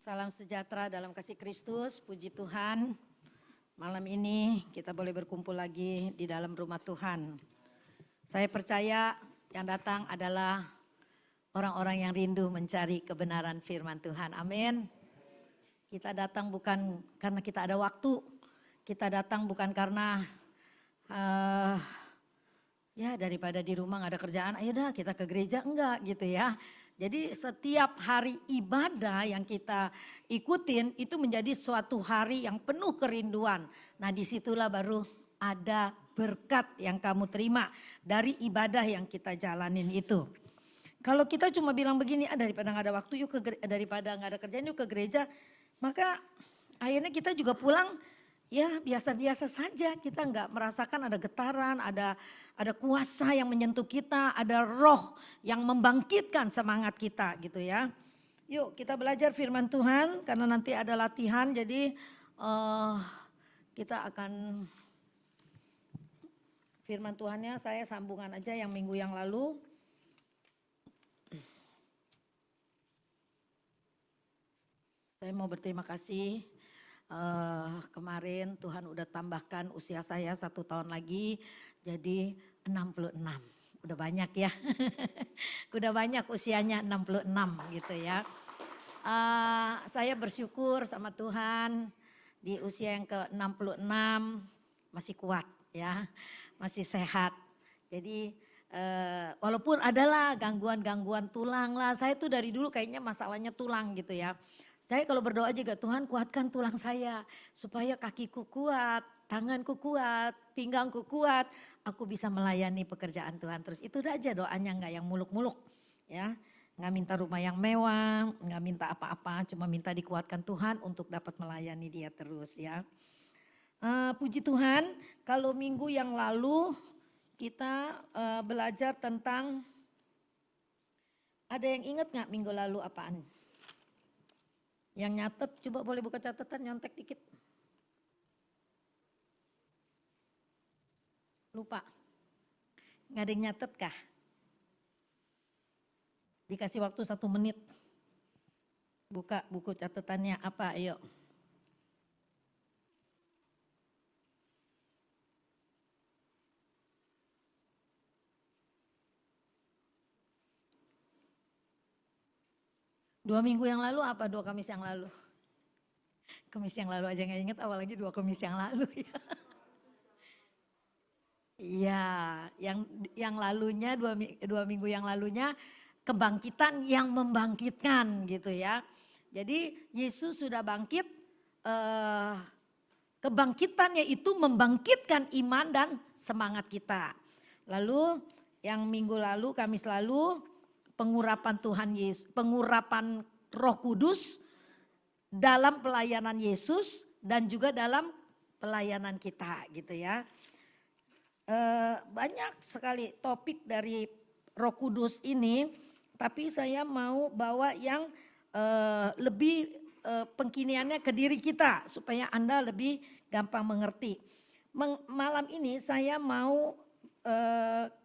Salam sejahtera dalam kasih Kristus, puji Tuhan. Malam ini kita boleh berkumpul lagi di dalam rumah Tuhan. Saya percaya yang datang adalah orang-orang yang rindu mencari kebenaran firman Tuhan. Amin. Kita datang bukan karena kita ada waktu. Kita datang bukan karena ya daripada di rumah gak ada kerjaan, ayo dah kita ke gereja, enggak gitu ya. Jadi setiap hari ibadah yang kita ikutin itu menjadi suatu hari yang penuh kerinduan. Nah disitulah baru ada berkat yang kamu terima dari ibadah yang kita jalanin itu. Kalau kita cuma bilang begini, daripada gak ada waktu yuk daripada gak ada kerjaan yuk ke gereja. Maka akhirnya kita juga pulang ya biasa-biasa saja, kita nggak merasakan ada getaran, ada kuasa yang menyentuh kita, ada roh yang membangkitkan semangat kita gitu ya. Yuk kita belajar firman Tuhan karena nanti ada latihan, jadi kita akan firman Tuhannya saya sambungan aja yang minggu yang lalu. Saya mau berterima kasih. Kemarin Tuhan udah tambahkan usia saya 1 tahun lagi jadi 66. Udah banyak ya. Udah banyak usianya 66 gitu ya. Saya bersyukur sama Tuhan di usia yang ke-66 masih kuat ya. Masih sehat. Jadi walaupun adalah gangguan-gangguan tulang lah. Saya tuh dari dulu kayaknya masalahnya tulang gitu ya. Saya kalau berdoa juga Tuhan kuatkan tulang saya supaya kakiku kuat, tanganku kuat, pinggangku kuat. Aku bisa melayani pekerjaan Tuhan terus. Itu aja doanya, enggak yang muluk-muluk ya. Enggak minta rumah yang mewah, enggak minta apa-apa, cuma minta dikuatkan Tuhan untuk dapat melayani dia terus ya. Puji Tuhan, kalau minggu yang lalu kita belajar tentang, ada yang ingat enggak minggu lalu apaan? Yang nyatet, coba boleh buka catatan, nyontek dikit. Lupa. Nggak ada yang nyatet kah? Dikasih waktu 1 menit. Buka buku catatannya apa, ayo. Dua minggu yang lalu apa? 2 Kamis yang lalu? Kamis yang lalu aja gak inget, apalagi 2 Kamis yang lalu ya. Iya, yang lalunya 2 minggu yang lalunya kebangkitan yang membangkitkan gitu ya. Jadi Yesus sudah bangkit, kebangkitannya itu membangkitkan iman dan semangat kita. Lalu yang minggu lalu, Kamis lalu, pengurapan Tuhan Yesus, pengurapan Roh Kudus dalam pelayanan Yesus dan juga dalam pelayanan kita gitu ya. Banyak sekali topik dari Roh Kudus ini, tapi saya mau bawa yang lebih pengkiniannya ke diri kita supaya Anda lebih gampang mengerti. Malam ini saya mau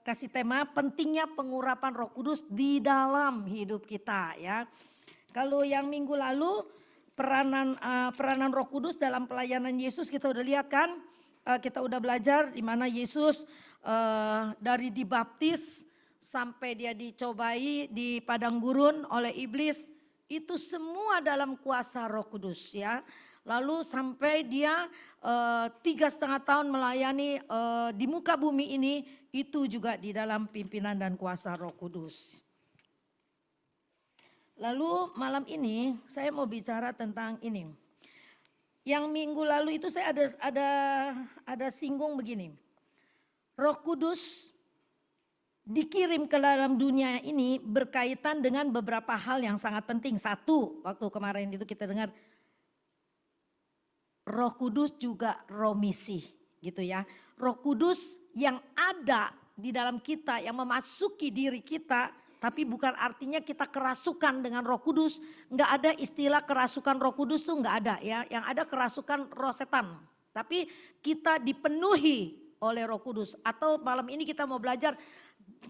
kasih tema pentingnya pengurapan Roh Kudus di dalam hidup kita ya. Kalau yang minggu lalu peranan Roh Kudus dalam pelayanan Yesus kita udah lihat kan, kita udah belajar di mana Yesus dari dibaptis sampai dia dicobai di padang gurun oleh iblis, itu semua dalam kuasa Roh Kudus ya. Lalu sampai dia 3,5 tahun melayani di muka bumi ini, itu juga di dalam pimpinan dan kuasa Roh Kudus. Lalu malam ini saya mau bicara tentang ini. Yang minggu lalu itu saya ada singgung begini. Roh Kudus dikirim ke dalam dunia ini berkaitan dengan beberapa hal yang sangat penting. Satu, waktu kemarin itu kita dengar Roh Kudus juga roh misi gitu ya. Roh Kudus yang ada di dalam kita, yang memasuki diri kita, tapi bukan artinya kita kerasukan dengan Roh Kudus. Enggak ada istilah kerasukan Roh Kudus tuh enggak ada ya. Yang ada kerasukan roh setan. Tapi kita dipenuhi oleh Roh Kudus. Atau malam ini kita mau belajar,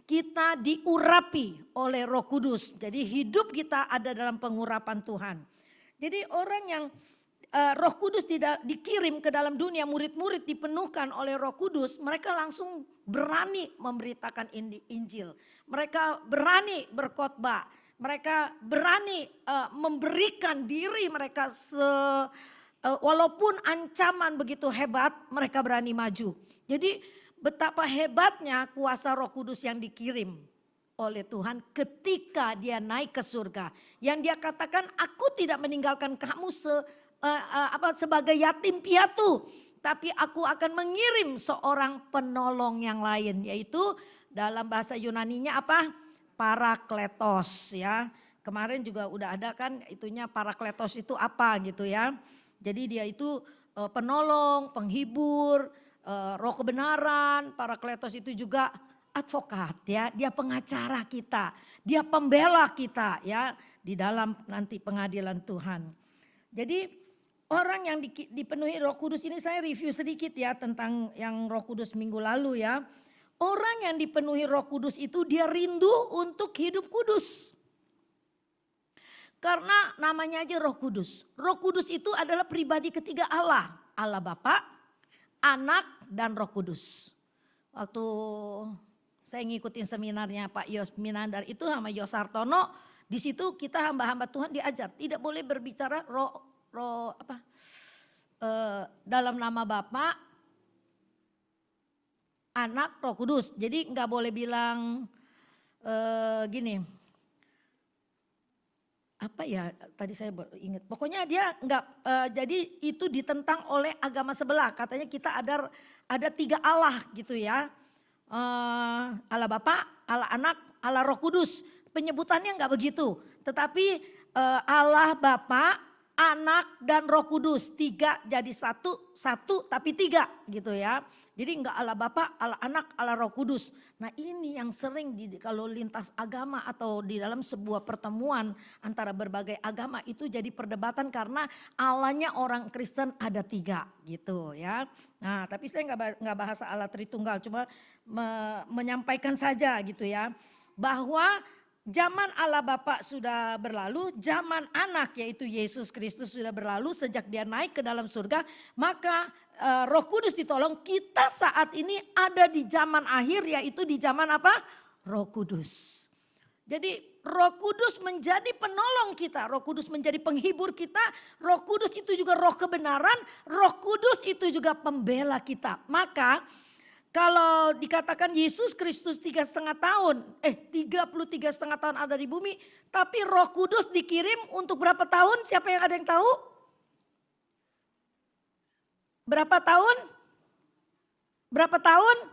kita diurapi oleh Roh Kudus. Jadi hidup kita ada dalam pengurapan Tuhan. Jadi orang yang Roh Kudus dikirim ke dalam dunia, murid-murid dipenuhkan oleh Roh Kudus, mereka langsung berani memberitakan Injil. Mereka berani berkhotbah, mereka berani memberikan diri mereka walaupun ancaman begitu hebat, mereka berani maju. Jadi betapa hebatnya kuasa Roh Kudus yang dikirim oleh Tuhan ketika dia naik ke surga. Yang dia katakan, aku tidak meninggalkan kamu sebagai yatim piatu, tapi aku akan mengirim seorang penolong yang lain, yaitu dalam bahasa Yunaninya apa? Parakletos ya. Kemarin juga udah ada kan itunya parakletos itu apa gitu ya. Jadi dia itu penolong, penghibur, roh kebenaran. Parakletos itu juga advokat ya, dia pengacara kita, dia pembela kita ya di dalam nanti pengadilan Tuhan. Jadi orang yang dipenuhi Roh Kudus ini, saya review sedikit ya tentang yang Roh Kudus minggu lalu ya. Orang yang dipenuhi Roh Kudus itu dia rindu untuk hidup kudus. Karena namanya aja Roh Kudus. Roh Kudus itu adalah pribadi ketiga Allah. Allah Bapa, Anak dan Roh Kudus. Waktu saya ngikutin seminarnya Pak Yos Minandar itu sama Yos Sartono. Di situ kita hamba-hamba Tuhan diajar. Tidak boleh berbicara dalam nama Bapa, Anak, Roh Kudus. Jadi nggak boleh bilang gini. Apa ya tadi saya ingat. Pokoknya dia nggak. Jadi itu ditentang oleh agama sebelah. Katanya kita ada 3 Allah gitu ya. Allah Bapa, Allah Anak, Allah Roh Kudus. Penyebutannya nggak begitu. Tetapi Allah Bapa, Anak dan Roh Kudus, 3 jadi satu tapi 3 gitu ya. Jadi enggak Allah Bapa, Allah Anak, Allah Roh Kudus. Nah ini yang sering kalau lintas agama atau di dalam sebuah pertemuan antara berbagai agama itu jadi perdebatan karena Allahnya orang Kristen ada 3 gitu ya. Nah tapi saya enggak bahas Allah Tritunggal, cuma menyampaikan saja gitu ya. Bahwa zaman Allah Bapa sudah berlalu, zaman anak yaitu Yesus Kristus sudah berlalu sejak dia naik ke dalam surga. Maka Roh Kudus ditolong, kita saat ini ada di zaman akhir yaitu di zaman apa? Roh Kudus. Jadi Roh Kudus menjadi penolong kita, Roh Kudus menjadi penghibur kita, Roh Kudus itu juga roh kebenaran, Roh Kudus itu juga pembela kita. Maka kalau dikatakan Yesus Kristus 33,5 tahun ada di bumi, tapi Roh Kudus dikirim untuk berapa tahun? Siapa yang ada yang tahu? Berapa tahun? Berapa tahun?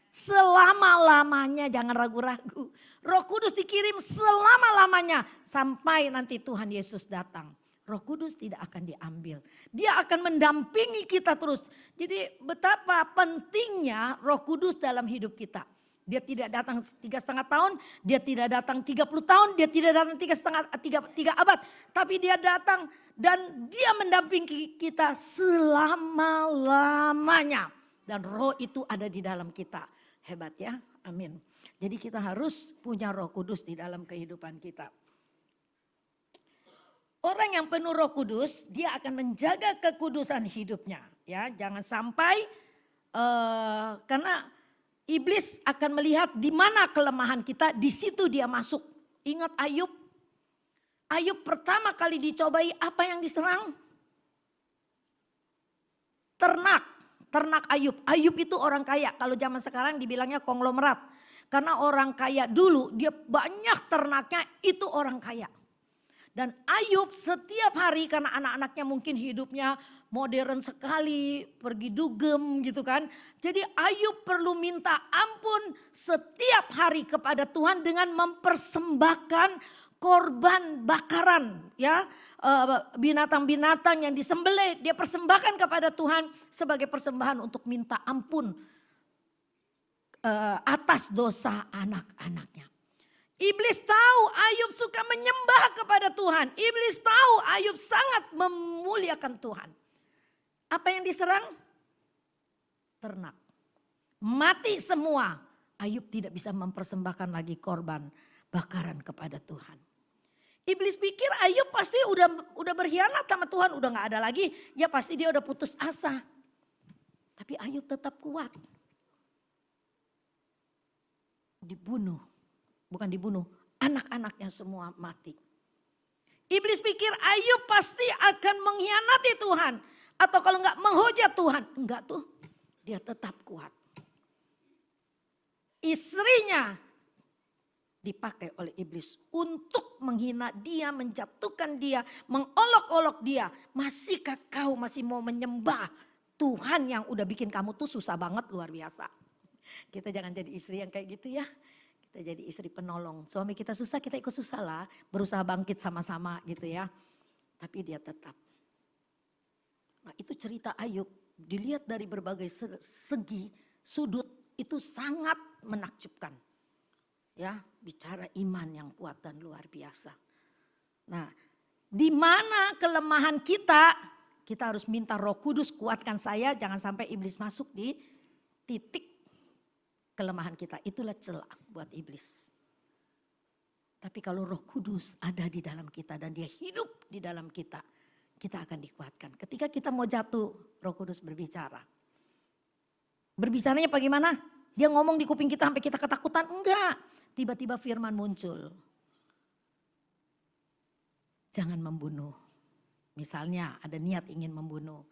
Selama-lamanya, jangan ragu-ragu. Roh Kudus dikirim selama-lamanya sampai nanti Tuhan Yesus datang. Roh Kudus tidak akan diambil. Dia akan mendampingi kita terus. Jadi betapa pentingnya Roh Kudus dalam hidup kita. Dia tidak datang 3,5 tahun, dia tidak datang 30 tahun, dia tidak datang 3 abad. Tapi dia datang dan dia mendampingi kita selama-lamanya. Dan roh itu ada di dalam kita. Hebat ya, amin. Jadi kita harus punya Roh Kudus di dalam kehidupan kita. Orang yang penuh Roh Kudus, dia akan menjaga kekudusan hidupnya. Ya, jangan sampai karena iblis akan melihat di mana kelemahan kita, di situ dia masuk. Ingat Ayub. Ayub pertama kali dicobai, apa yang diserang? Ternak Ayub. Ayub itu orang kaya. Kalau zaman sekarang dibilangnya konglomerat. Karena orang kaya dulu dia banyak ternaknya, itu orang kaya. Dan Ayub setiap hari karena anak-anaknya mungkin hidupnya modern sekali, pergi dugem gitu kan. Jadi Ayub perlu minta ampun setiap hari kepada Tuhan dengan mempersembahkan korban bakaran ya. Binatang-binatang yang disembelih dia persembahkan kepada Tuhan sebagai persembahan untuk minta ampun atas dosa anak-anaknya. Iblis tahu Ayub suka menyembah kepada Tuhan. Iblis tahu Ayub sangat memuliakan Tuhan. Apa yang diserang? Ternak. Mati semua. Ayub tidak bisa mempersembahkan lagi korban bakaran kepada Tuhan. Iblis pikir Ayub pasti udah berkhianat sama Tuhan, udah gak ada lagi. Ya pasti dia udah putus asa. Tapi Ayub tetap kuat. Dibunuh, bukan dibunuh, anak-anaknya semua mati. Iblis pikir Ayub pasti akan mengkhianati Tuhan. Atau kalau enggak menghujat Tuhan. Enggak tuh, dia tetap kuat. Istrinya dipakai oleh iblis untuk menghina dia, menjatuhkan dia, mengolok-olok dia. Masihkah kau masih mau menyembah Tuhan yang udah bikin kamu tuh susah banget, luar biasa. Kita jangan jadi istri yang kayak gitu ya. Kita jadi istri penolong. Suami kita susah, kita ikut susah lah. Berusaha bangkit sama-sama gitu ya. Tapi dia tetap. Nah itu cerita Ayub. Dilihat dari berbagai segi, sudut, itu sangat menakjubkan. Ya, bicara iman yang kuat dan luar biasa. Nah, di mana kelemahan kita harus minta Roh Kudus kuatkan saya, jangan sampai iblis masuk di titik kelemahan kita. Itulah celah buat iblis. Tapi kalau Roh Kudus ada di dalam kita dan dia hidup di dalam kita, kita akan dikuatkan. Ketika kita mau jatuh, Roh Kudus berbicara. Berbicaranya bagaimana? Dia ngomong di kuping kita sampai kita ketakutan? Enggak. Tiba-tiba firman muncul. Jangan membunuh. Misalnya ada niat ingin membunuh.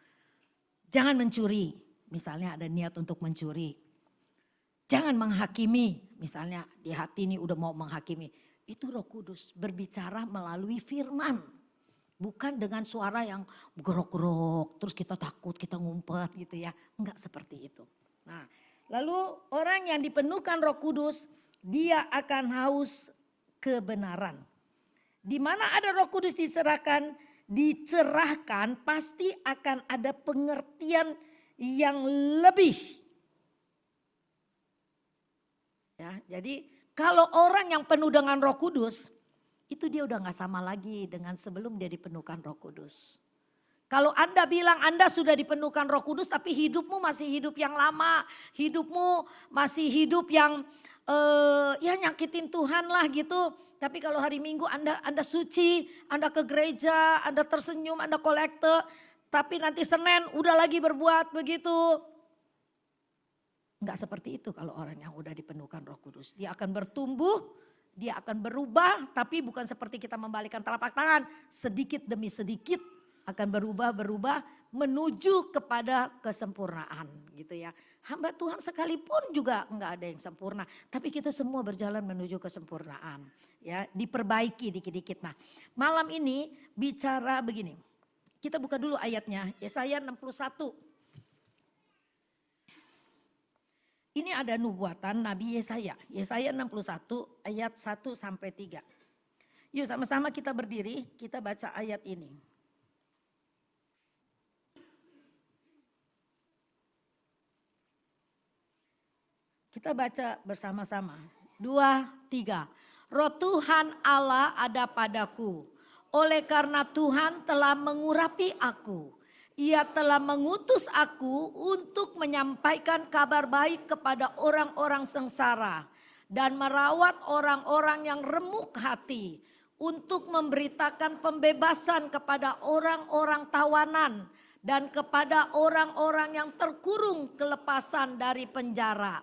Jangan mencuri. Misalnya ada niat untuk mencuri. Jangan menghakimi. Misalnya di hati ini udah mau menghakimi. Itu Roh Kudus berbicara melalui firman. Bukan dengan suara yang gerok-gerok. Terus kita takut, kita ngumpet gitu ya. Enggak seperti itu. Nah, lalu orang yang dipenuhkan Roh Kudus, dia akan haus kebenaran. Di mana ada Roh Kudus dicerahkan, pasti akan ada pengertian yang lebih. Ya, jadi kalau orang yang penuh dengan Roh Kudus, itu dia udah gak sama lagi dengan sebelum dia dipenuhkan Roh Kudus. Kalau Anda bilang Anda sudah dipenuhkan Roh Kudus tapi hidupmu masih hidup yang lama, hidupmu masih hidup yang ya nyakitin Tuhan lah gitu. Tapi kalau hari Minggu Anda suci, Anda ke gereja, Anda tersenyum, Anda kolekte. Tapi nanti Senin udah lagi berbuat begitu. Enggak seperti itu kalau orang yang udah dipenuhkan Roh Kudus. Dia akan bertumbuh, dia akan berubah. Tapi bukan seperti kita membalikkan telapak tangan. Sedikit demi sedikit akan berubah menuju kepada kesempurnaan gitu ya. Hamba Tuhan sekalipun juga enggak ada yang sempurna. Tapi kita semua berjalan menuju kesempurnaan. Ya, diperbaiki dikit-dikit. Nah, malam ini bicara begini. Kita buka dulu ayatnya. Yesaya 61. Ini ada nubuatan Nabi Yesaya. Yesaya 61 ayat 1 sampai 3. Yuk sama-sama kita berdiri, kita baca ayat ini. Kita baca bersama-sama. 2, 3. Roh Tuhan Allah ada padaku. Oleh karena Tuhan telah mengurapi aku. Ia telah mengutus aku untuk menyampaikan kabar baik kepada orang-orang sengsara. Dan merawat orang-orang yang remuk hati. Untuk memberitakan pembebasan kepada orang-orang tawanan. Dan kepada orang-orang yang terkurung kelepasan dari penjara.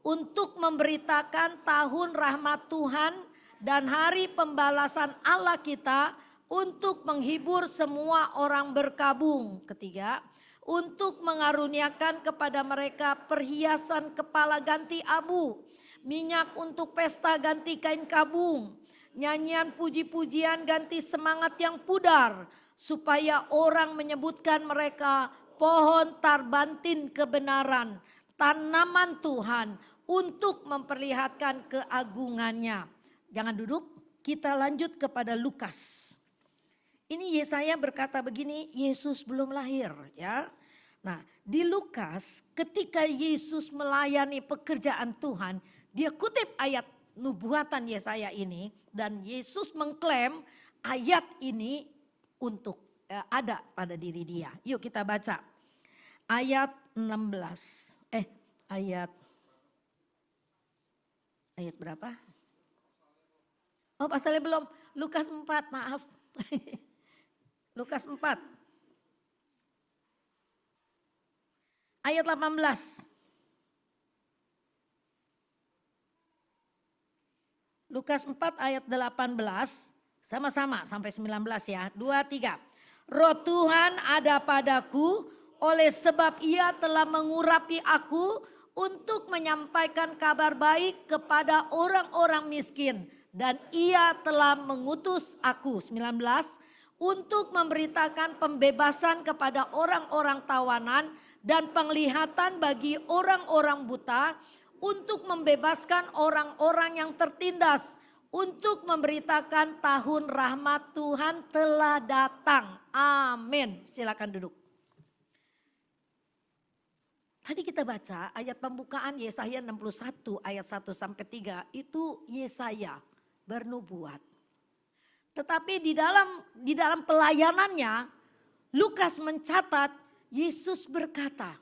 Untuk memberitakan tahun rahmat Tuhan dan hari pembalasan Allah kita, untuk menghibur semua orang berkabung. Ketiga, untuk mengaruniakan kepada mereka perhiasan kepala ganti abu, minyak untuk pesta ganti kain kabung, nyanyian puji-pujian ganti semangat yang pudar, supaya orang menyebutkan mereka pohon tarbantin kebenaran, tanaman Tuhan, untuk memperlihatkan keagungannya. Jangan duduk, kita lanjut kepada Lukas. Ini Yesaya berkata begini, Yesus belum lahir ya. Nah di Lukas ketika Yesus melayani pekerjaan Tuhan, dia kutip ayat nubuatan Yesaya ini. Dan Yesus mengklaim ayat ini untuk ada pada diri dia. Yuk kita baca ayat 16, ayat berapa? Oh pasalnya belum. Lukas 4, maaf. Lukas 4. Ayat 18. Lukas 4 ayat 18. Sama-sama sampai 19 ya. 2, 3. Roh Tuhan ada padaku oleh sebab ia telah mengurapi aku untuk menyampaikan kabar baik kepada orang-orang miskin. Dan ia telah mengutus aku, 19, untuk memberitakan pembebasan kepada orang-orang tawanan dan penglihatan bagi orang-orang buta, untuk membebaskan orang-orang yang tertindas, untuk memberitakan tahun rahmat Tuhan telah datang. Amin. Silakan duduk. Tadi kita baca ayat pembukaan Yesaya 61 ayat 1 sampai 3 itu Yesaya bernubuat. Tetapi di dalam pelayanannya Lukas mencatat Yesus berkata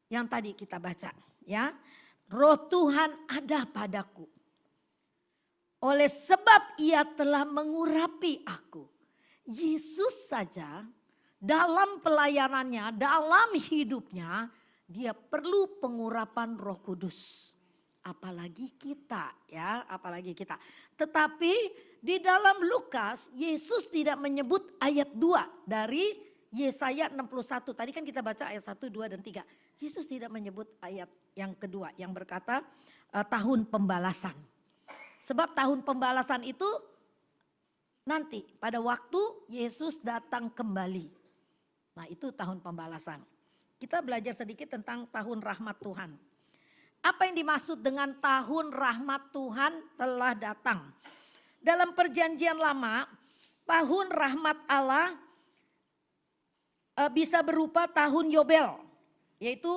yang tadi kita baca ya. Roh Tuhan ada padaku. Oleh sebab ia telah mengurapi aku. Yesus saja dalam pelayanannya, dalam hidupnya dia perlu pengurapan Roh Kudus. Apalagi kita ya, apalagi kita. Tetapi di dalam Lukas Yesus tidak menyebut ayat 2 dari Yesaya 61. Tadi kan kita baca ayat 1, 2 dan 3. Yesus tidak menyebut ayat yang kedua yang berkata tahun pembalasan. Sebab tahun pembalasan itu nanti pada waktu Yesus datang kembali. Nah itu tahun pembalasan. Kita belajar sedikit tentang tahun rahmat Tuhan. Apa yang dimaksud dengan tahun rahmat Tuhan telah datang? Dalam perjanjian lama, tahun rahmat Allah bisa berupa tahun Yobel. Yaitu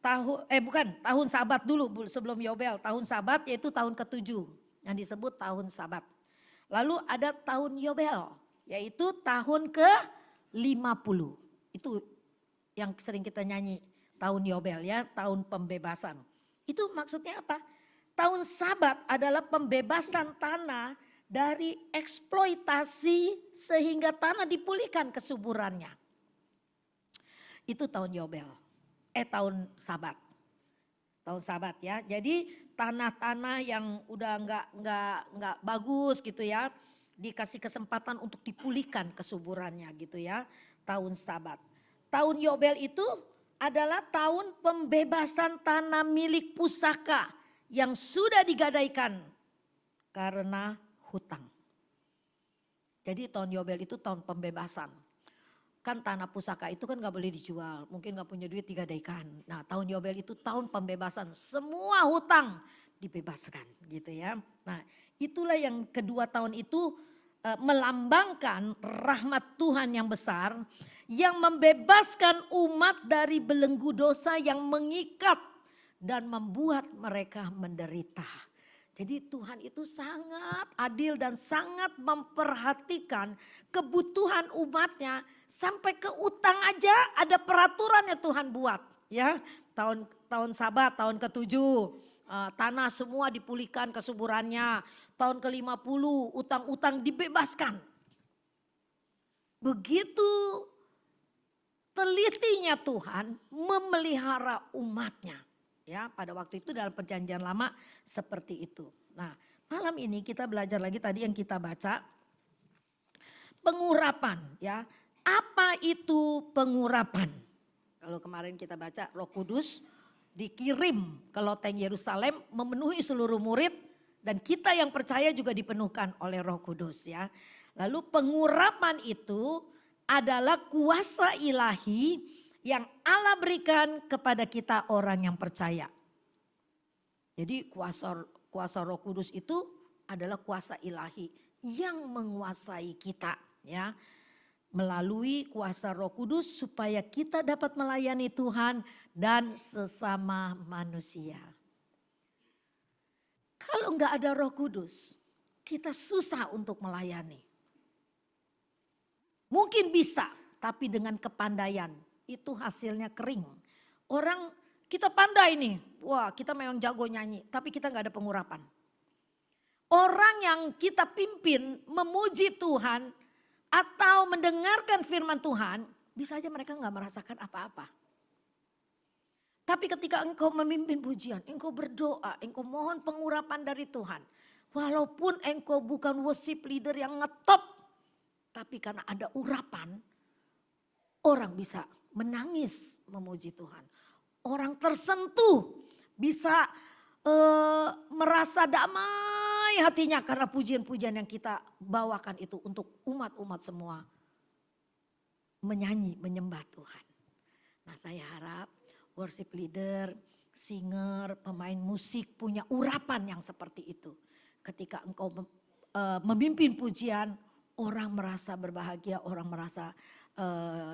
tahun Sabat dulu sebelum Yobel. Tahun Sabat yaitu tahun ke-7 yang disebut tahun Sabat. Lalu ada tahun Yobel yaitu tahun ke-50. Itu yang sering kita nyanyi, tahun Yobel ya, tahun pembebasan. Itu maksudnya apa? Tahun Sabat adalah pembebasan tanah dari eksploitasi sehingga tanah dipulihkan kesuburannya. Itu tahun Yobel, tahun Sabat. Tahun Sabat ya. Jadi tanah-tanah yang udah nggak bagus gitu ya, dikasih kesempatan untuk dipulihkan kesuburannya gitu ya. Tahun Sabat. Tahun Yobel itu adalah tahun pembebasan tanah milik pusaka yang sudah digadaikan karena hutang. Jadi tahun Yobel itu tahun pembebasan. Kan tanah pusaka itu kan gak boleh dijual, mungkin gak punya duit digadaikan. Nah tahun Yobel itu tahun pembebasan, semua hutang dibebaskan gitu ya. Nah itulah yang kedua tahun itu melambangkan rahmat Tuhan yang besar yang membebaskan umat dari belenggu dosa yang mengikat dan membuat mereka menderita. Jadi Tuhan itu sangat adil dan sangat memperhatikan kebutuhan umatnya, sampai ke utang aja ada peraturannya Tuhan buat ya. Tahun Sabat, tahun ke-7 tanah semua dipulihkan kesuburannya. Tahun ke-50 utang-utang dibebaskan. Begitu telitinya Tuhan memelihara umatnya. Ya, pada waktu itu dalam perjanjian lama seperti itu. Nah, malam ini kita belajar lagi tadi yang kita baca. Pengurapan ya. Apa itu pengurapan? Kalau kemarin kita baca Roh Kudus dikirim ke loteng Yerusalem memenuhi seluruh murid. Dan kita yang percaya juga dipenuhkan oleh Roh Kudus ya. Lalu pengurapan itu adalah kuasa ilahi yang Allah berikan kepada kita orang yang percaya. Jadi kuasa Roh Kudus itu adalah kuasa ilahi yang menguasai kita ya. Melalui kuasa Roh Kudus supaya kita dapat melayani Tuhan dan sesama manusia. Kalau enggak ada Roh Kudus, kita susah untuk melayani. Mungkin bisa, tapi dengan kepandaian. Itu hasilnya kering. Orang kita pandai nih, wah kita memang jago nyanyi, tapi kita nggak ada pengurapan. orang yang kita pimpin memuji Tuhan atau mendengarkan firman Tuhan, bisa aja mereka nggak merasakan apa-apa. Tapi ketika engkau memimpin pujian, engkau berdoa, engkau mohon pengurapan dari Tuhan. Walaupun engkau bukan worship leader yang ngetop, tapi karena ada urapan, orang bisa menangis memuji Tuhan. Orang tersentuh bisa merasa damai hatinya karena pujian-pujian yang kita bawakan itu untuk umat-umat semua menyanyi, menyembah Tuhan. Nah, saya harap worship leader, singer, pemain musik punya urapan yang seperti itu. Ketika engkau memimpin pujian, orang merasa berbahagia, orang merasa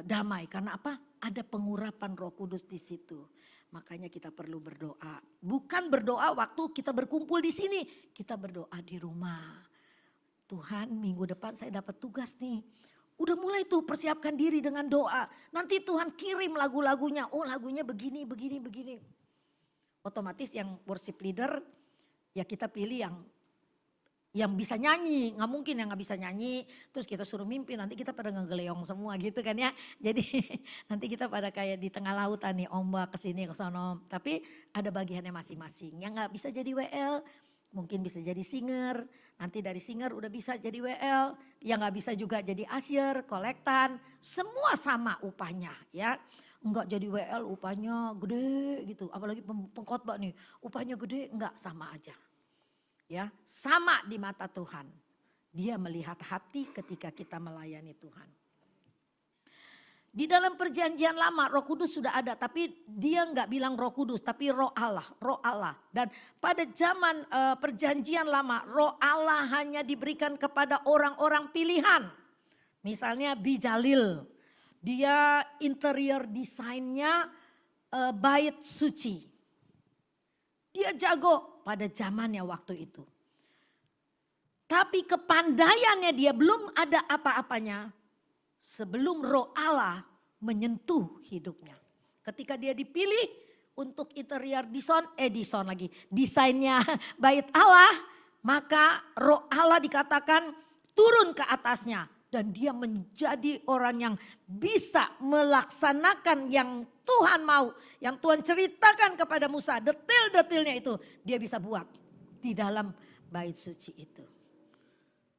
damai. Karena apa? Ada pengurapan Roh Kudus di situ. Makanya kita perlu berdoa. Bukan berdoa waktu kita berkumpul di sini. Kita berdoa di rumah. Tuhan, minggu depan saya dapat tugas nih. Udah mulai tuh persiapkan diri dengan doa. Nanti Tuhan kirim lagu-lagunya. Oh, lagunya begini, begini, begini. Otomatis yang worship leader ya kita pilih yang bisa nyanyi. Nggak mungkin yang nggak bisa nyanyi terus kita suruh mimpi. Nanti kita pada ngegeleong semua gitu kan ya. Jadi nanti kita pada kayak di tengah lautan nih, ombak kesini ke sono. Tapi ada bagiannya masing-masing. Yang nggak bisa jadi WL mungkin bisa jadi singer, nanti dari singer udah bisa jadi WL, yang gak bisa juga jadi usher, kolektan, semua sama upahnya ya. Enggak jadi WL upahnya gede gitu, apalagi pengkhotbah nih upahnya gede, enggak, sama aja. Ya, sama di mata Tuhan. Dia melihat hati ketika kita melayani Tuhan. Di dalam perjanjian lama Roh Kudus sudah ada, tapi dia nggak bilang Roh Kudus, tapi Roh Allah, Roh Allah. Dan pada zaman perjanjian lama, Roh Allah hanya diberikan kepada orang-orang pilihan. Misalnya Bijalil, dia interior desainnya bait suci. Dia jago pada zamannya waktu itu. Tapi kepandaiannya dia belum ada apa-apanya sebelum Roh Allah menyentuh hidupnya. Ketika dia dipilih untuk interior desainnya bait Allah, maka Roh Allah dikatakan turun ke atasnya. Dan dia menjadi orang yang bisa melaksanakan yang Tuhan mau. Yang Tuhan ceritakan kepada Musa, detail-detailnya itu dia bisa buat di dalam bait suci itu.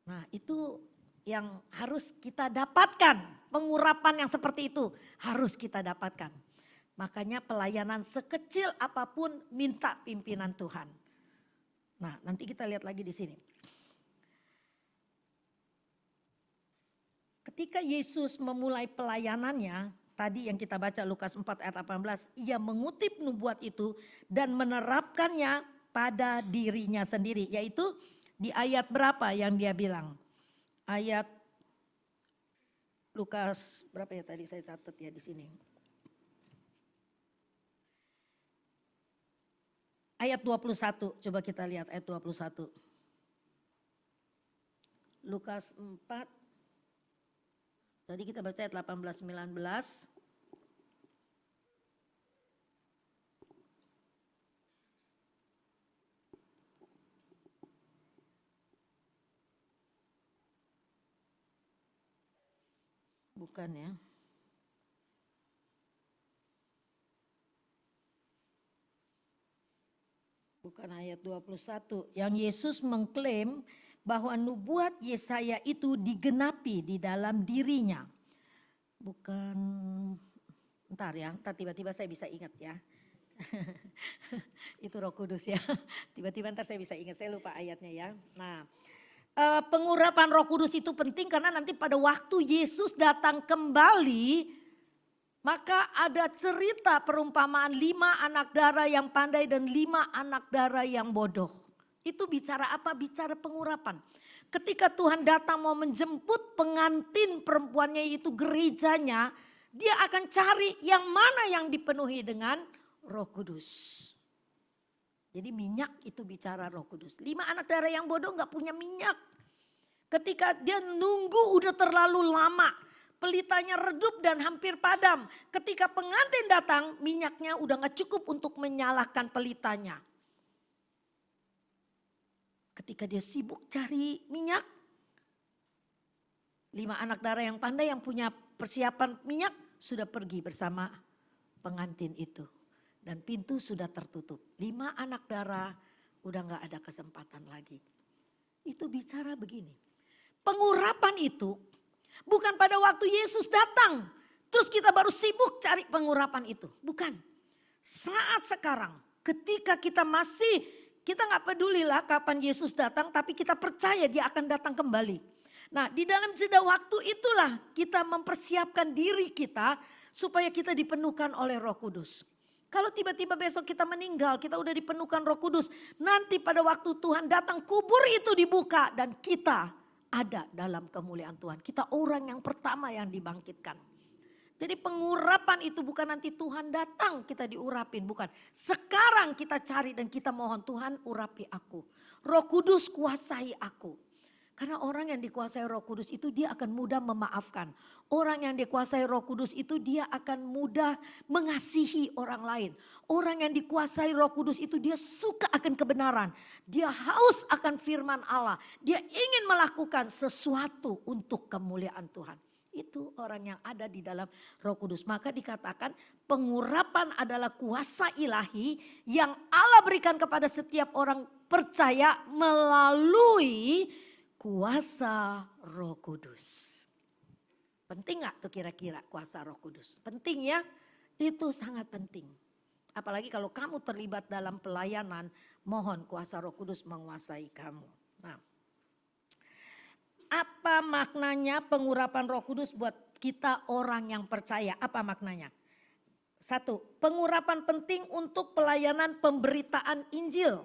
Nah, itu yang harus kita dapatkan, pengurapan yang seperti itu harus kita dapatkan. Makanya pelayanan sekecil apapun minta pimpinan Tuhan. Nah, nanti kita lihat lagi di sini. Ketika Yesus memulai pelayanannya, tadi yang kita baca Lukas 4 ayat 18, ia mengutip nubuat itu dan menerapkannya pada dirinya sendiri. Yaitu di ayat berapa yang dia bilang? Ayat Lukas berapa ya tadi saya catat ya di sini. Ayat 21, coba kita lihat ayat 21. Lukas 4, tadi kita baca ayat 18-19. Bukan ya. Bukan ayat 21. Yang Yesus mengklaim bahwa nubuat Yesaya itu digenapi di dalam dirinya. Bukan, ntar tiba-tiba saya bisa ingat ya. Itu Roh Kudus ya. Tiba-tiba ntar saya bisa ingat, saya lupa ayatnya ya. Nah, pengurapan Roh Kudus itu penting karena nanti pada waktu Yesus datang kembali, maka ada cerita perumpamaan 5 anak dara yang pandai dan 5 anak dara yang bodoh. Itu bicara apa? Bicara pengurapan. Ketika Tuhan datang mau menjemput pengantin perempuannya itu gerejanya, dia akan cari yang mana yang dipenuhi dengan Roh Kudus. Jadi minyak itu bicara Roh Kudus. 5 anak dara yang bodoh gak punya minyak. Ketika dia nunggu udah terlalu lama, pelitanya redup dan hampir padam. Ketika pengantin datang, minyaknya udah gak cukup untuk menyalakan pelitanya. ketika dia sibuk cari minyak, 5 anak darah yang pandai yang punya persiapan minyak sudah pergi bersama pengantin itu. Dan pintu sudah tertutup. 5 anak darah udah gak ada kesempatan lagi. Itu bicara begini. Pengurapan itu bukan pada waktu Yesus datang. Terus kita baru sibuk cari pengurapan itu. Bukan. Saat sekarang ketika kita gak pedulilah kapan Yesus datang. Tapi kita percaya dia akan datang kembali. Nah di dalam jeda waktu itulah kita mempersiapkan diri kita. Supaya kita dipenuhkan oleh Roh Kudus. Kalau tiba-tiba besok kita meninggal, kita udah dipenuhkan Roh Kudus. Nanti pada waktu Tuhan datang, kubur itu dibuka dan kita ada dalam kemuliaan Tuhan. Kita orang yang pertama yang dibangkitkan. Jadi pengurapan itu bukan nanti Tuhan datang kita diurapin, bukan. Sekarang kita cari dan kita mohon, Tuhan urapi aku. Roh Kudus kuasai aku. Karena orang yang dikuasai Roh Kudus itu dia akan mudah memaafkan. Orang yang dikuasai Roh Kudus itu dia akan mudah mengasihi orang lain. Orang yang dikuasai Roh Kudus itu dia suka akan kebenaran. Dia haus akan firman Allah. Dia ingin melakukan sesuatu untuk kemuliaan Tuhan. Itu orang yang ada di dalam Roh Kudus. Maka dikatakan pengurapan adalah kuasa ilahi yang Allah berikan kepada setiap orang percaya melalui kuasa Roh Kudus. Penting gak tuh kira-kira kuasa Roh Kudus? Penting ya, itu sangat penting. Apalagi kalau kamu terlibat dalam pelayanan, mohon kuasa Roh Kudus menguasai kamu. Nah, apa maknanya pengurapan Roh Kudus buat kita orang yang percaya? Apa maknanya? 1, pengurapan penting untuk pelayanan pemberitaan Injil.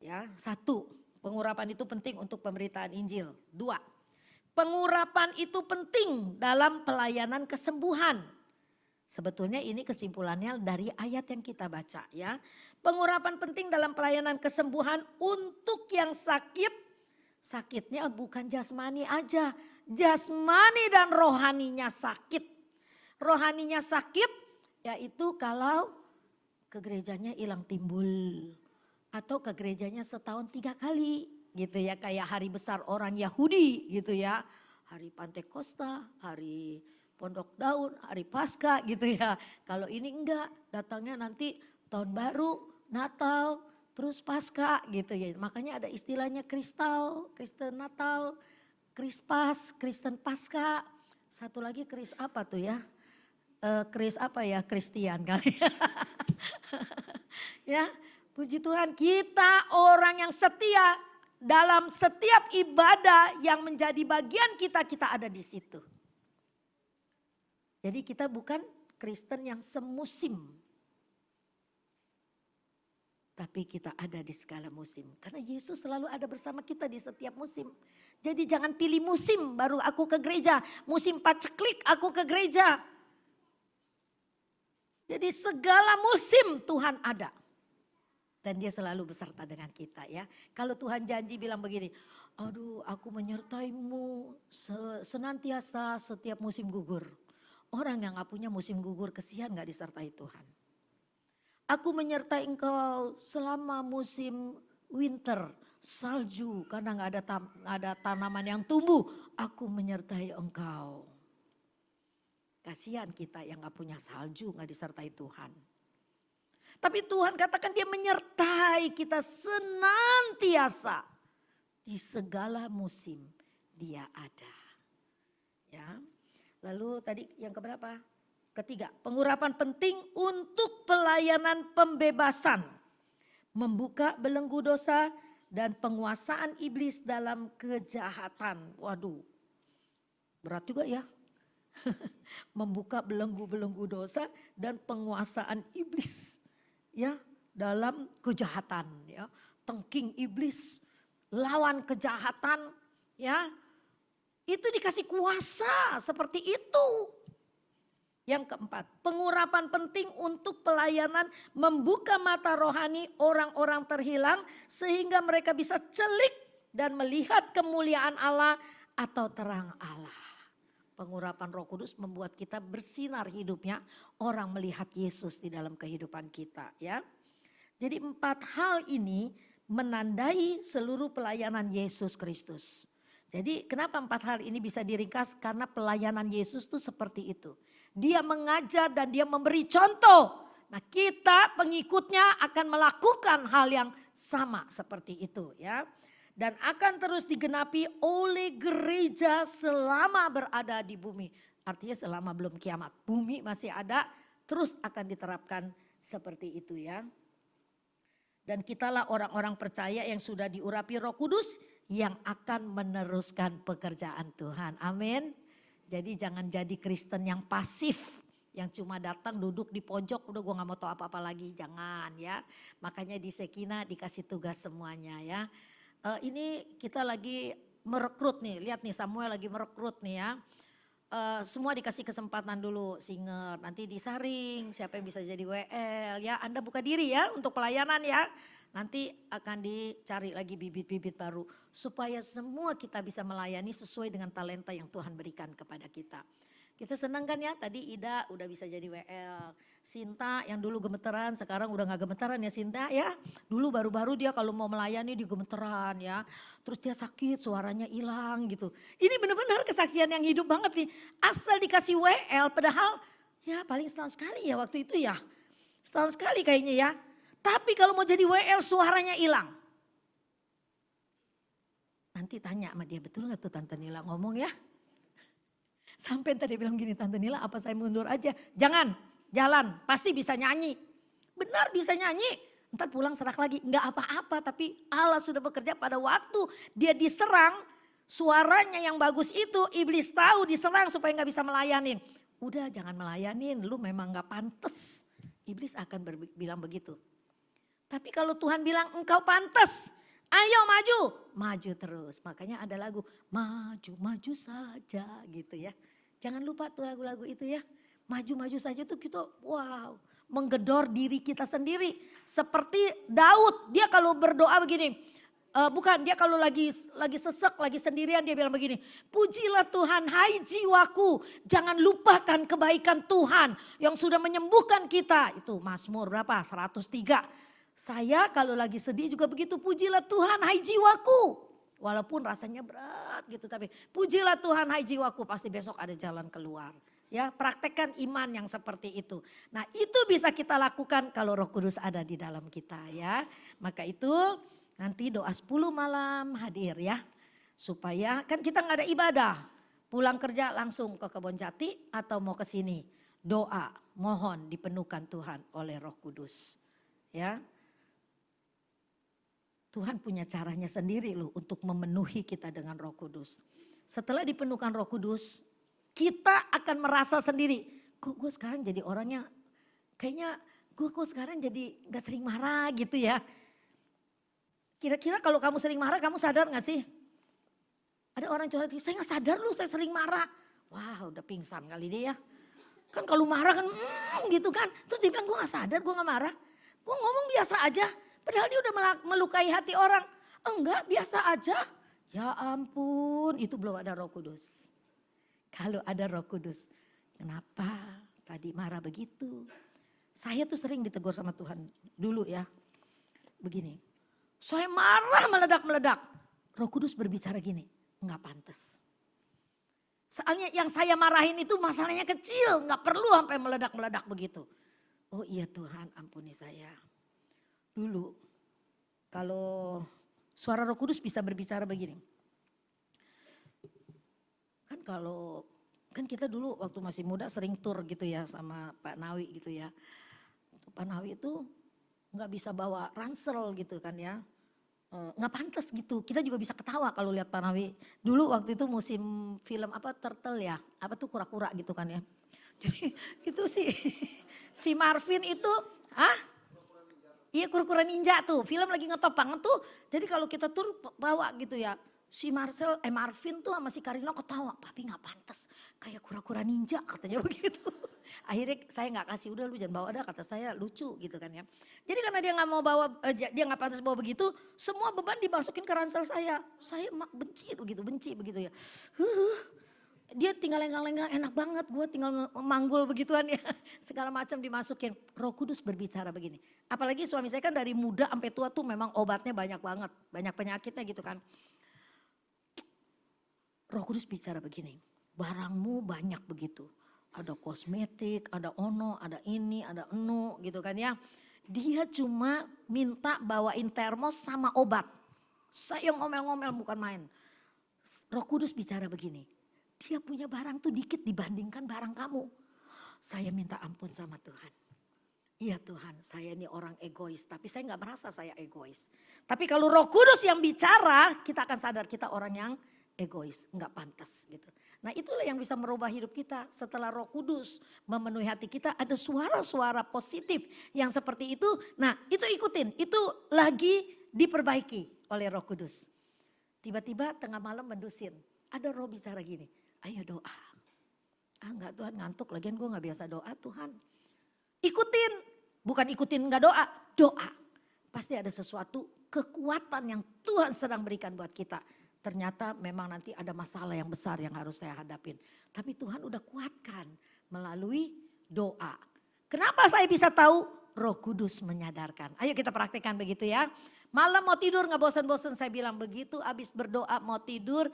Ya, 1. Pengurapan itu penting untuk pemberitaan Injil. 2, pengurapan itu penting dalam pelayanan kesembuhan. Sebetulnya ini kesimpulannya dari ayat yang kita baca ya. Pengurapan penting dalam pelayanan kesembuhan untuk yang sakit. Sakitnya bukan jasmani aja. Jasmani dan rohaninya sakit. Rohaninya sakit yaitu kalau ke gerejanya hilang timbul. Atau ke gerejanya setahun 3 kali gitu ya. Kayak hari besar orang Yahudi gitu ya. Hari Pantekosta, hari Pondok Daun, hari Paskah gitu ya. Kalau ini enggak, datangnya nanti tahun baru, Natal, terus Paskah gitu ya. Makanya ada istilahnya Kristal, Kristen Natal, Krispas, Kristen Paskah. Satu lagi Kris apa tuh ya? Kris apa ya? Kristian kali ya. Puji Tuhan, kita orang yang setia dalam setiap ibadah yang menjadi bagian kita, kita ada di situ. Jadi kita bukan Kristen yang semusim. Tapi kita ada di segala musim. Karena Yesus selalu ada bersama kita di setiap musim. Jadi jangan pilih musim baru aku ke gereja. Musim paceklik aku ke gereja. Jadi segala musim Tuhan ada. Dan dia selalu beserta dengan kita ya. Kalau Tuhan janji bilang begini, aduh aku menyertaimu senantiasa setiap musim gugur. Orang yang gak punya musim gugur kesian gak disertai Tuhan. Aku menyertai engkau selama musim winter, salju karena gak ada tanaman yang tumbuh. Aku menyertai engkau. Kasihan kita yang gak punya salju gak disertai Tuhan. Tapi Tuhan katakan dia menyertai kita senantiasa. Di segala musim dia ada. Ya. Lalu tadi yang keberapa? Ketiga, pengurapan penting untuk pelayanan pembebasan. Membuka belenggu dosa dan penguasaan iblis dalam kejahatan. Waduh, berat juga ya. Membuka belenggu-belenggu dosa dan penguasaan iblis. Ya, dalam kejahatan ya, tengking iblis, lawan kejahatan ya. Itu dikasih kuasa seperti itu. Yang keempat, pengurapan penting untuk pelayanan membuka mata rohani orang-orang terhilang sehingga mereka bisa celik dan melihat kemuliaan Allah atau terang Allah. Pengurapan Roh Kudus membuat kita bersinar hidupnya. Orang melihat Yesus di dalam kehidupan kita ya. Jadi 4 hal ini menandai seluruh pelayanan Yesus Kristus. Jadi kenapa 4 hal ini bisa diringkas? Karena pelayanan Yesus itu seperti itu. Dia mengajar dan dia memberi contoh. Nah kita pengikutnya akan melakukan hal yang sama seperti itu ya. Dan akan terus digenapi oleh gereja selama berada di bumi. Artinya selama belum kiamat. Bumi masih ada, terus akan diterapkan seperti itu ya. Dan kitalah orang-orang percaya yang sudah diurapi Roh Kudus yang akan meneruskan pekerjaan Tuhan. Amin. Jadi jangan jadi Kristen yang pasif. Yang cuma datang duduk di pojok, udah gue gak mau tahu apa-apa lagi. Jangan ya. Makanya di Sekina dikasih tugas semuanya ya. Ini kita lagi merekrut nih, lihat nih Samuel lagi merekrut nih ya. Semua dikasih kesempatan dulu singer, nanti disaring siapa yang bisa jadi WL ya. Anda buka diri ya untuk pelayanan ya. Nanti akan dicari lagi bibit-bibit baru supaya semua kita bisa melayani sesuai dengan talenta yang Tuhan berikan kepada kita. Kita senang kan ya, tadi Ida udah bisa jadi WL. Sinta yang dulu gemeteran sekarang udah gak gemeteran ya Sinta ya. Dulu baru-baru dia kalau mau melayani dia gemeteran ya. Terus dia sakit suaranya hilang gitu. Ini benar-benar kesaksian yang hidup banget nih. Asal dikasih WL padahal ya paling setahun sekali ya waktu itu ya. Setahun sekali kayaknya ya. Tapi kalau mau jadi WL suaranya hilang. Nanti tanya sama dia, betul gak tuh Tante Nila ngomong ya? Sampai tadi bilang gini, Tante Nila apa saya mundur aja? Jangan, jalan, pasti bisa nyanyi. Benar bisa nyanyi, ntar pulang serak lagi. Enggak apa-apa, tapi Allah sudah bekerja pada waktu dia diserang. Suaranya yang bagus itu, iblis tahu diserang supaya gak bisa melayanin. Udah jangan melayanin, lu memang gak pantas. Iblis akan bilang begitu. Tapi kalau Tuhan bilang engkau pantas, ayo maju, maju terus. Makanya ada lagu maju-maju saja gitu ya. Jangan lupa tuh lagu-lagu itu ya. Maju-maju saja tuh kita wow menggedor diri kita sendiri. Seperti Daud, dia kalau berdoa begini. Bukan, dia kalau lagi sesek, lagi sendirian dia bilang begini. Pujilah Tuhan, hai jiwaku. Jangan lupakan kebaikan Tuhan yang sudah menyembuhkan kita. Itu Mazmur berapa? 103. Saya kalau lagi sedih juga begitu, pujilah Tuhan hai jiwaku. Walaupun rasanya berat gitu tapi pujilah Tuhan hai jiwaku, pasti besok ada jalan keluar. Ya, praktekkan iman yang seperti itu. Nah, itu bisa kita lakukan kalau Roh Kudus ada di dalam kita ya. Maka itu nanti doa 10 malam hadir ya. Supaya kan kita nggak ada ibadah. Pulang kerja langsung ke Kebon Jati atau mau ke sini. Doa, mohon dipenuhkan Tuhan oleh Roh Kudus. Ya. Tuhan punya caranya sendiri loh untuk memenuhi kita dengan Roh Kudus. Setelah dipenuhkan Roh Kudus, kita akan merasa sendiri, kok gue sekarang jadi orangnya, kayaknya gue kok sekarang jadi gak sering marah gitu ya. Kira-kira kalau kamu sering marah, kamu sadar gak sih? Ada orang curhat, saya gak sadar loh saya sering marah. Wah udah pingsan kali dia ya. Kan kalau marah kan gitu kan. Terus dia bilang gue gak sadar, gue gak marah. Gue ngomong biasa aja. Padahal dia udah melukai hati orang. Enggak, biasa aja. Ya ampun, itu belum ada Roh Kudus. Kalau ada Roh Kudus, kenapa tadi marah begitu? Saya tuh sering ditegur sama Tuhan dulu ya. Begini, saya marah meledak-meledak. Roh Kudus berbicara gini, enggak pantas. Soalnya yang saya marahin itu masalahnya kecil, enggak perlu sampai meledak-meledak begitu. Oh iya Tuhan, ampuni saya. Dulu kalau suara Roh Kudus bisa berbicara begini. Kan kita dulu waktu masih muda sering tur gitu ya sama Pak Nawi gitu ya. Pak Nawi itu nggak bisa bawa ransel gitu kan ya. Nggak pantas gitu. Kita juga bisa ketawa kalau lihat Pak Nawi. Dulu waktu itu musim film apa Turtle ya. Apa tuh kura-kura gitu kan ya. Jadi itu si Marvin itu iya kura-kura ninja tuh, film lagi ngetop banget tuh. Jadi kalau kita tur bawa gitu ya. Si Marvin tuh sama si Karina ketawa. Papi gak pantas kayak kura-kura ninja katanya begitu. Akhirnya saya gak kasih, udah lu jangan bawa dah kata saya lucu gitu kan ya. Jadi karena dia gak mau bawa, dia gak pantas bawa begitu. Semua beban dimasukin ke ransel saya. Saya benci begitu ya. dia tinggal lenggang-lenggang enak banget, gue tinggal manggul begituan ya. Segala macam dimasukin. Roh Kudus berbicara begini. Apalagi suami saya kan dari muda sampai tua tuh memang obatnya banyak banget. Banyak penyakitnya gitu kan. Roh Kudus bicara begini, barangmu banyak begitu. Ada kosmetik, ada ono, ada ini, ada enu gitu kan ya. Dia cuma minta bawain termos sama obat. Saya ngomel-ngomel bukan main. Roh Kudus bicara begini, dia punya barang tuh dikit dibandingkan barang kamu. Saya minta ampun sama Tuhan. Iya Tuhan, saya ini orang egois, tapi saya nggak merasa saya egois. Tapi kalau Roh Kudus yang bicara, kita akan sadar kita orang yang egois, nggak pantas gitu. Nah itulah yang bisa merubah hidup kita. Setelah Roh Kudus memenuhi hati kita, ada suara-suara positif yang seperti itu. Nah itu ikutin, itu lagi diperbaiki oleh Roh Kudus. Tiba-tiba tengah malam mendusin, ada roh bicara gini, ayo doa. Enggak Tuhan ngantuk, lagian gue gak biasa doa Tuhan. Ikutin, bukan ikutin gak doa, doa. Pasti ada sesuatu kekuatan yang Tuhan sedang berikan buat kita. Ternyata memang nanti ada masalah yang besar yang harus saya hadapin. Tapi Tuhan udah kuatkan melalui doa. Kenapa saya bisa tahu? Roh Kudus menyadarkan. Ayo kita praktekkan begitu ya. Malam mau tidur gak bosan-bosan, saya bilang begitu. Abis berdoa mau tidur,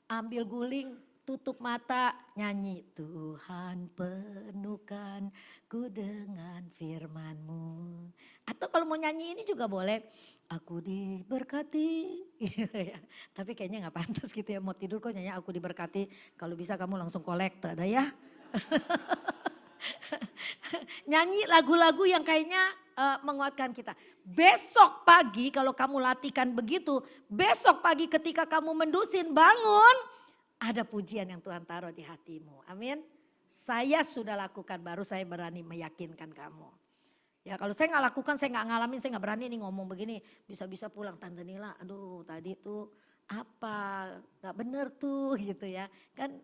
ambil guling, tutup mata, nyanyi. Tuhan penuhkan ku dengan firman-Mu. Atau kalau mau nyanyi ini juga boleh. Aku diberkati. Tapi kayaknya gak pantas gitu ya. Mau tidur kok nyanyi aku diberkati. Kalau bisa kamu langsung kolekte dah ya. Nyanyi lagu-lagu yang kayaknya menguatkan kita. Besok pagi kalau kamu latihkan begitu, besok pagi ketika kamu mendusin bangun, ada pujian yang Tuhan taruh di hatimu. Amin. Saya sudah lakukan, baru saya berani meyakinkan kamu. Ya kalau saya nggak lakukan, saya nggak ngalamin, saya nggak berani nih ngomong begini. Bisa-bisa pulang, Tante Nila, aduh tadi tuh apa, nggak bener tuh gitu ya. Kan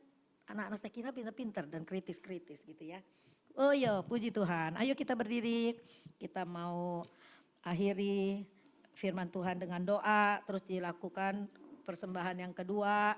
anak-anak saya kira pintar-pintar dan kritis-kritis gitu ya. Oh iya, puji Tuhan. Ayo kita berdiri, kita mau akhiri firman Tuhan dengan doa, terus dilakukan persembahan yang kedua.